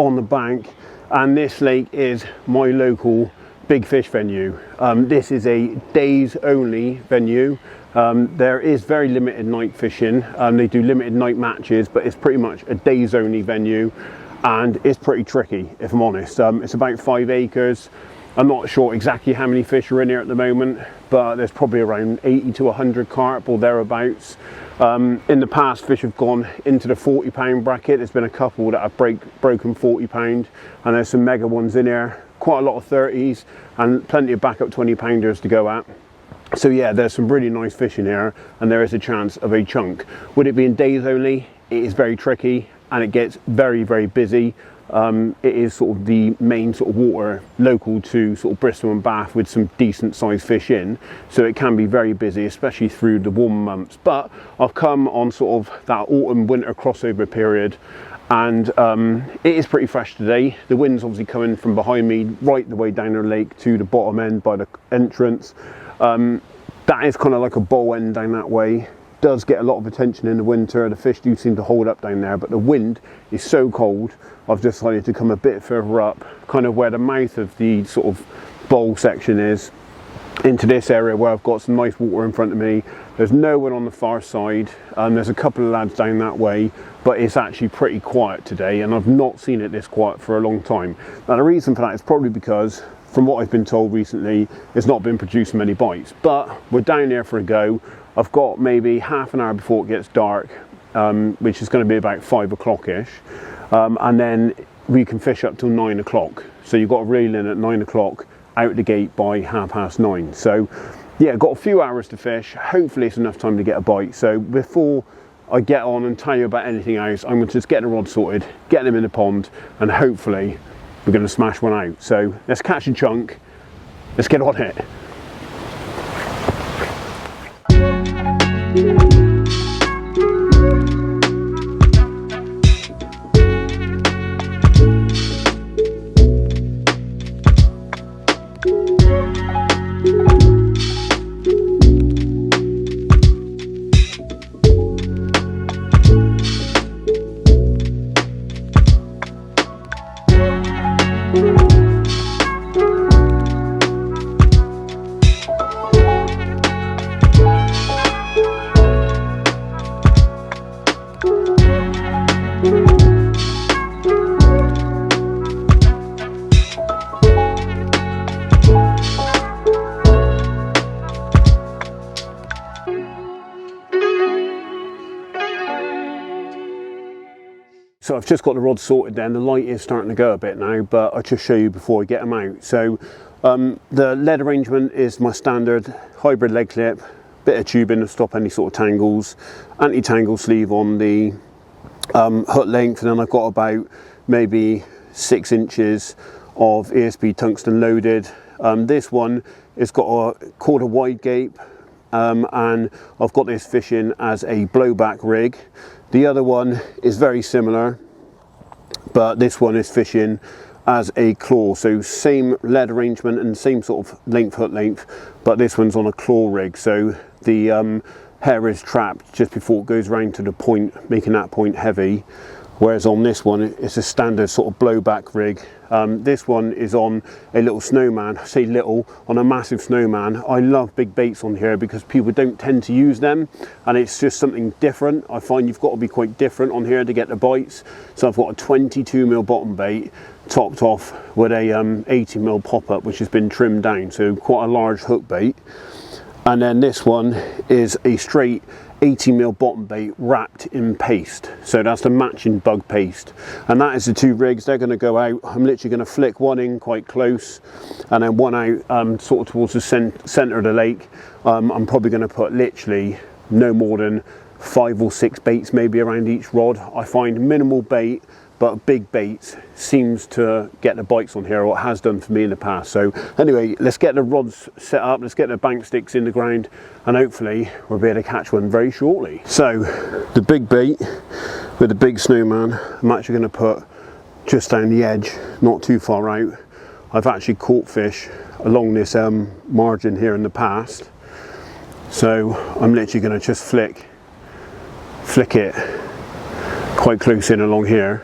on the bank, and this lake is my local big fish venue. This is a days only venue. There is very limited night fishing. They do limited night matches, but it's pretty much a days only venue, and it's pretty tricky, if I'm honest. It's about 5 acres. I'm not sure exactly how many fish are in here at the moment, but there's probably around 80 to 100 carp or thereabouts. In the past, fish have gone into the 40-pound bracket. There's been a couple that have broken 40 pound, and there's some mega ones in here, quite a lot of 30s, and plenty of backup 20-pounders to go at. So yeah, there's some really nice fish in here, and there is a chance of a chunk. Would it be in days only? It is very tricky, and it gets very, very busy. It is sort of the main sort of water local to sort of Bristol and Bath, with some decent sized fish in, so it can be very busy, especially through the warm months. But I've come on sort of that autumn winter crossover period, and it is pretty fresh today. The wind's obviously coming from behind me right the way down the lake to the bottom end by the entrance. That is kind of like a bow end down that way. Does get a lot of attention in the winter. The fish do seem to hold up down there, but the wind is so cold, I've decided to come a bit further up, kind of where the mouth of the sort of bowl section is, into this area where I've got some nice water in front of me. There's no one on the far side. There's a couple of lads down that way, but it's actually pretty quiet today, and I've not seen it this quiet for a long time. Now the reason for that is probably because, from what I've been told recently, it's not been producing many bites. But we're down there for a go. I've got maybe half an hour before it gets dark, which is going to be about 5 o'clock-ish, and then we can fish up till 9 o'clock. So you've got to reel in at 9 o'clock, out the gate by 9:30. So yeah, got a few hours to fish. Hopefully it's enough time to get a bite. So before I get on and tell you about anything else, I'm going to just get the rod sorted, get them in the pond, and hopefully we're going to smash one out. So let's catch a chunk, let's get on it. So I've just got the rod sorted then. The light is starting to go a bit now, but I'll just show you before I get them out. So the lead arrangement is my standard hybrid leg clip, bit of tubing to stop any sort of tangles, anti-tangle sleeve on the hook length, and then I've got about maybe 6 inches of ESP tungsten loaded. This one has got a 1/4 wide gape, and I've got this fishing as a blowback rig. The other one is very similar, but this one is fishing as a claw, so same lead arrangement and same sort of hook length, but this one's on a claw rig, so the hair is trapped just before it goes round to the point, making that point heavy, whereas on this one it's a standard sort of blowback rig. This one is on a little snowman. I say little, on a massive snowman. I love big baits on here because people don't tend to use them, and it's just something different. I find you've got to be quite different on here to get the bites. So I've got a 22mm bottom bait topped off with a 80mm pop-up, which has been trimmed down, so quite a large hook bait. And then this one is a straight 80mm bottom bait wrapped in paste, so that's the matching bug paste, and that is the 2 rigs. They're going to go out. I'm literally going to flick one in quite close and then one out sort of towards the center of the lake. I'm probably going to put literally no more than 5 or 6 baits maybe around each rod. I find minimal bait but big baits seems to get the bites on here, or it has done for me in the past. So anyway, let's get the rods set up, let's get the bank sticks in the ground, and hopefully we'll be able to catch one very shortly. So the big bait with the big snowman, I'm actually going to put just down the edge, not too far out. I've actually caught fish along this margin here in the past, so I'm literally going to just flick it quite close in along here.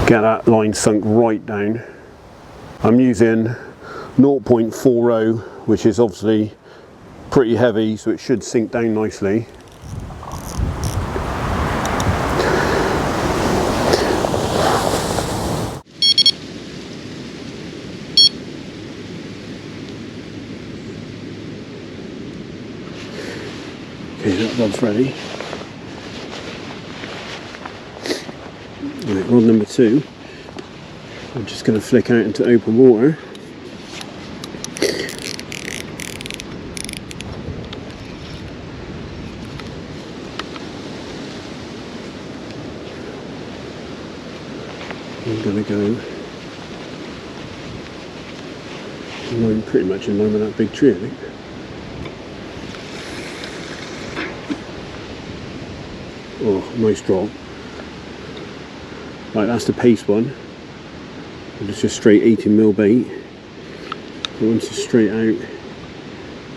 Get that line sunk right down. I'm using 0.40, which is obviously pretty heavy, so it should sink down nicely. Okay, that rod's ready. Right, rod number 2. I'm just going to flick out into open water. I'm going to go pretty much in line with that big tree, I think. Oh, nice drop. Right, that's the paste one. And it's just straight 18mm bait. That one's just straight out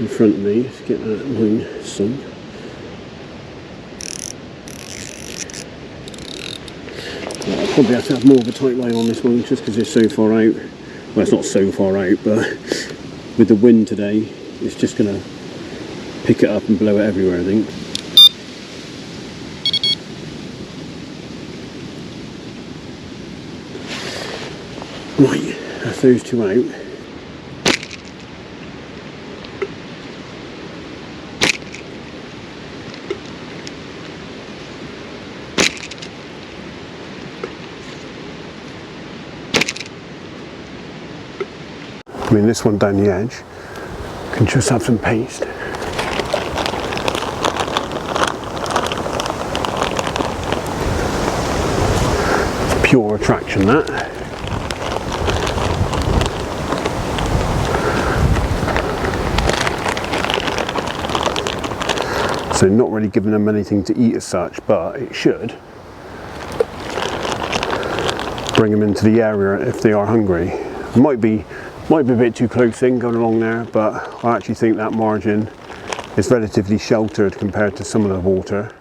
in front of me. Let's get that line sunk. I'll probably have to have more of a tight line on this one just because it's so far out. Well, it's not so far out, but with the wind today, it's just going to pick it up and blow it everywhere, I think. Right, that's those two out. I mean, this one down the edge can just have some paste. Pure attraction, that. So not really giving them anything to eat as such, but it should bring them into the area if they are hungry. Might be a bit too close in going along there, but I actually think that margin is relatively sheltered compared to some of the water.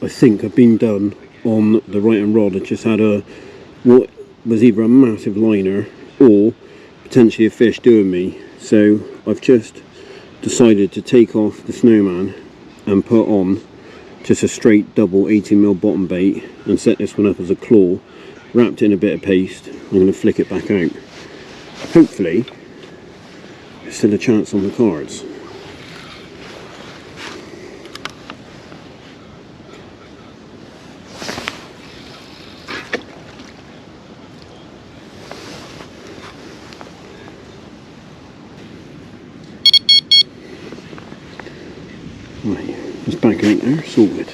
I think I've been done on the right hand rod. I just had what was either a massive liner or potentially a fish doing me. So I've just decided to take off the snowman and put on just a straight double 18mm bottom bait and set this one up as a claw, wrapped in a bit of paste. I'm going to flick it back out. Hopefully there's still a chance on the cards. Right, just back out there, sorted.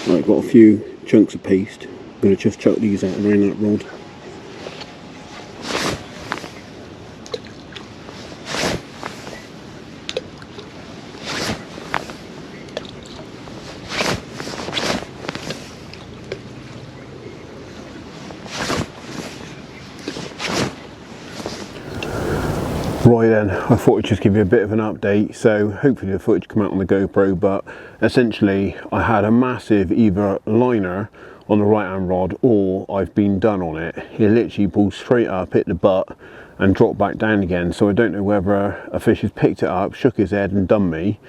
Right, I've got a few chunks of paste. I'm going to just chuck these out around that rod. Right then, I thought I'd just give you a bit of an update. So hopefully the footage come out on the GoPro, but essentially I had a massive either liner on the right hand rod or I've been done on it. It literally pulled straight up, hit the butt and dropped back down again. So I don't know whether a fish has picked it up, shook his head and done me,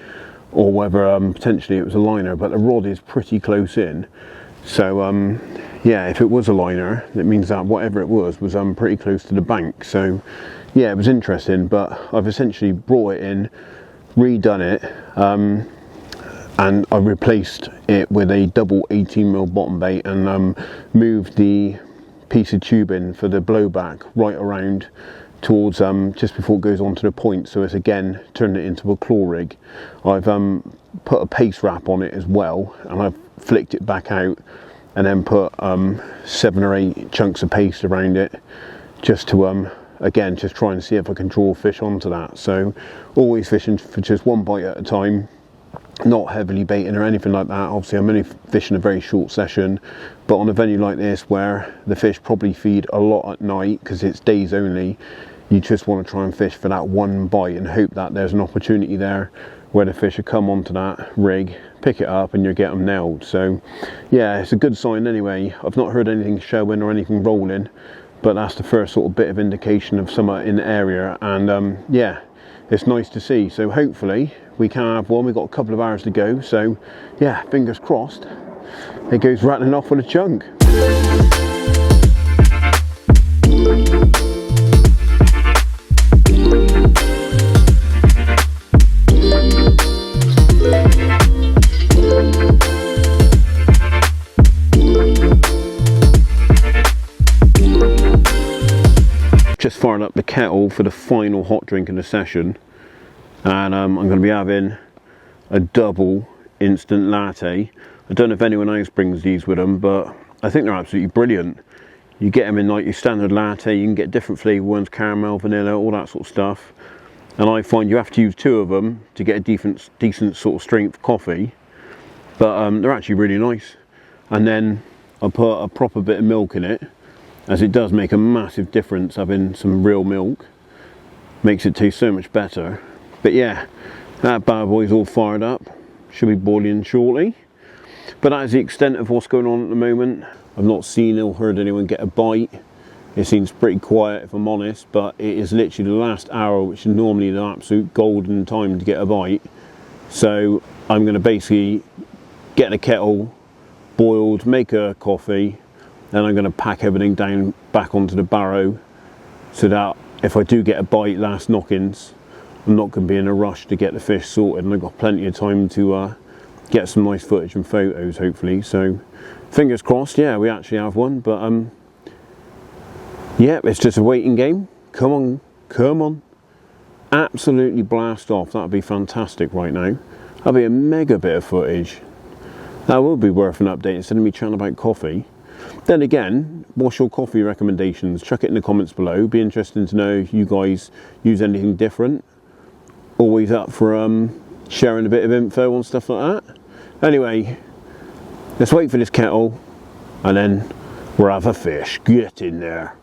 or whether potentially it was a liner, but the rod is pretty close in. So yeah, if it was a liner, it means that whatever it was pretty close to the bank. So yeah, it was interesting, but I've essentially brought it in, redone it, and I replaced it with a double 18mm bottom bait, and moved the piece of tubing for the blowback right around towards just before it goes onto the point, so it's again turned it into a claw rig. I've put a paste wrap on it as well, and I've flicked it back out and then put 7 or 8 chunks of paste around it, just to again just try and see if I can draw fish onto that. So always fishing for just one bite at a time, not heavily baiting or anything like that. Obviously I'm only fishing a very short session, but on a venue like this where the fish probably feed a lot at night because it's days only, you just want to try and fish for that one bite and hope that there's an opportunity there where the fish will come onto that rig, pick it up, and you get them nailed. So yeah, it's a good sign anyway. I've not heard anything showing or anything rolling, but that's the first sort of bit of indication of somewhere in the area, and yeah, it's nice to see. So hopefully we can have one. We've got a couple of hours to go, so yeah, fingers crossed it goes rattling off with a chunk. Just fired up the kettle for the final hot drink in the session, and I'm going to be having a double instant latte. I don't know if anyone else brings these with them, but I think they're absolutely brilliant. You get them in like your standard latte, you can get different flavour ones, caramel, vanilla, all that sort of stuff, and I find you have to use 2 of them to get a decent sort of strength coffee, but they're actually really nice. And then I put a proper bit of milk in it, as it does make a massive difference having some real milk, makes it taste so much better. But yeah, that bad boy's all fired up, should be boiling shortly. But that is the extent of what's going on at the moment. I've not seen or heard anyone get a bite. It seems pretty quiet if I'm honest, but it is literally the last hour, which is normally the absolute golden time to get a bite. So I'm going to basically get the kettle boiled, make a coffee, then I'm going to pack everything down back onto the barrow, so that if I do get a bite last knockings, I'm not going to be in a rush to get the fish sorted, and I've got plenty of time to get some nice footage and photos hopefully. So fingers crossed, yeah, we actually have one. But yeah, it's just a waiting game. Come on, come on, absolutely blast off. That would be fantastic right now. That'd be a mega bit of footage. That would be worth an update instead of me chatting about coffee. Then again, what's your coffee recommendations? Chuck it in the comments below. Be interesting to know if you guys use anything different. Always up for sharing a bit of info on stuff like that. Anyway, let's wait for this kettle and then we'll have a fish. Get in there.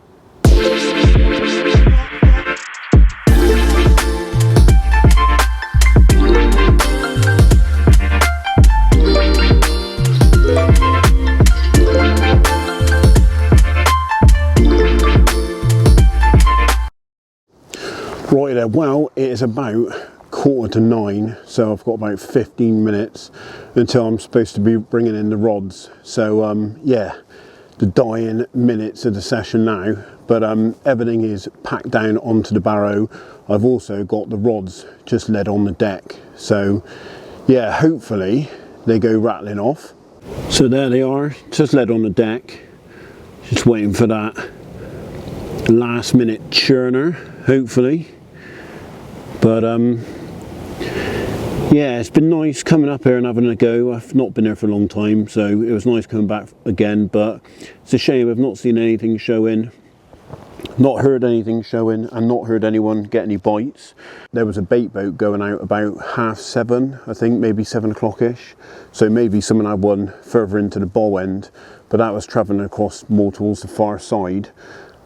Right there, well, it is about 8:45, so I've got about 15 minutes until I'm supposed to be bringing in the rods. So yeah, the dying minutes of the session now, but everything is packed down onto the barrow. I've also got the rods just led on the deck, so yeah, hopefully they go rattling off. So there they are, just led on the deck, just waiting for that last minute churner, hopefully. But yeah, it's been nice coming up here and having a go. I've not been here for a long time, so it was nice coming back again, but it's a shame I've not seen anything showing, not heard anything showing, and not heard anyone get any bites. There was a bait boat going out about 7:30, I think, maybe 7 o'clock-ish, so maybe someone had one further into the bow end, but that was travelling across more towards the far side,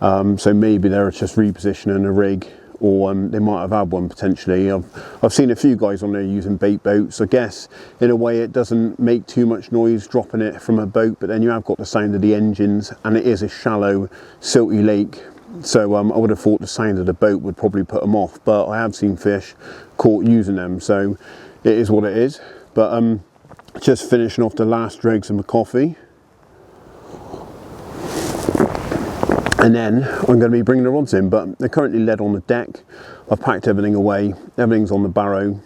so maybe they were just repositioning a rig, or they might have had one potentially. I've seen a few guys on there using bait boats. I guess in a way it doesn't make too much noise dropping it from a boat, but then you have got the sound of the engines, and it is a shallow silty lake So I would have thought the sound of the boat would probably put them off, but I have seen fish caught using them, so it is what it is. But just finishing off the last dregs of my coffee, and then I'm going to be bringing the rods in, but they're currently led on the deck. I've packed everything away, everything's on the barrow,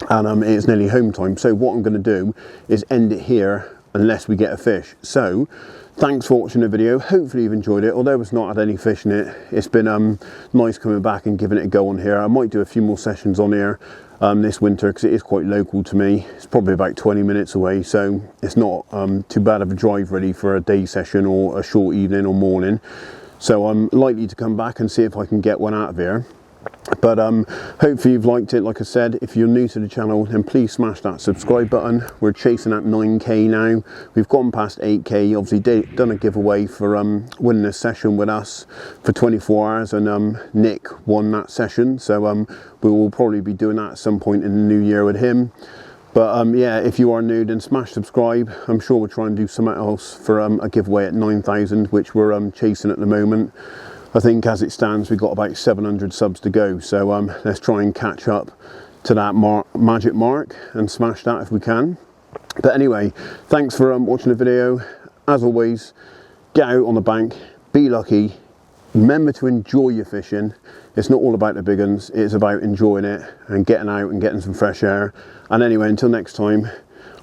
and it's nearly home time. So what I'm going to do is end it here unless we get a fish. So thanks for watching the video. Hopefully you've enjoyed it. Although it's not had any fish in it, it's been nice coming back and giving it a go on here. I might do a few more sessions on here this winter, because it is quite local to me. It's probably about 20 minutes away, so it's not too bad of a drive ready for a day session or a short evening or morning. So I'm likely to come back and see if I can get one out of here. But hopefully you've liked it. Like I said, if you're new to the channel, then please smash that subscribe button. We're chasing at 9k now. We've gone past 8k. Obviously done a giveaway for winning a session with us for 24 hours, and Nick won that session, so we will probably be doing that at some point in the new year with him. But yeah, if you are new, then smash subscribe. I'm sure we'll try and do something else for a giveaway at 9,000, which we're chasing at the moment. I think as it stands, we've got about 700 subs to go, so let's try and catch up to that magic mark and smash that if we can. But anyway, thanks for watching the video. As always, get out on the bank, be lucky, remember to enjoy your fishing. It's not all about the big ones, it's about enjoying it and getting out and getting some fresh air. And anyway, until next time,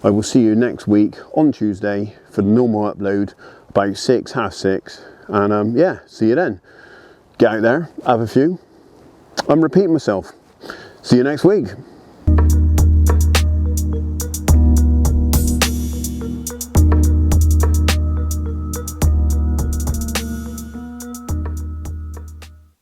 I will see you next week on Tuesday for the normal upload about 6, half 6, and yeah, see you then. Get out there, have a few. I'm repeating myself. See you next week.